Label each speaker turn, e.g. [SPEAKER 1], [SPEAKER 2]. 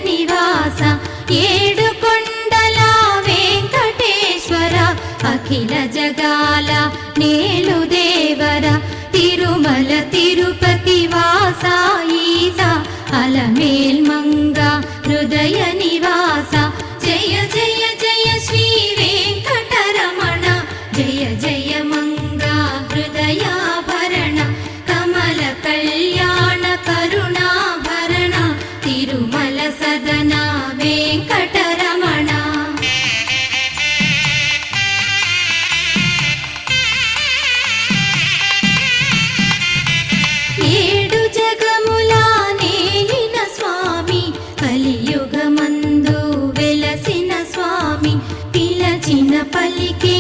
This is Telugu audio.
[SPEAKER 1] నివాస ఏడు కొండల వెంకటేశ్వర అఖిల జగాల నేలు దేవర తిరుమల తిరుపతి వాస ఈస అలమేల్ మంగ హృదయ నివాస జయ జయ జయ శ్రీ వెంకటరమణ జయ జయ మంగ హృదయాభరణ కమల కళ్యాణ కరుణాభరణ తిరుమల సదన వెంకటరమణ ఏడు జగముల నేలిన స్వామి కలియుగమందు వెలసిన స్వామి పిలచిన పలికే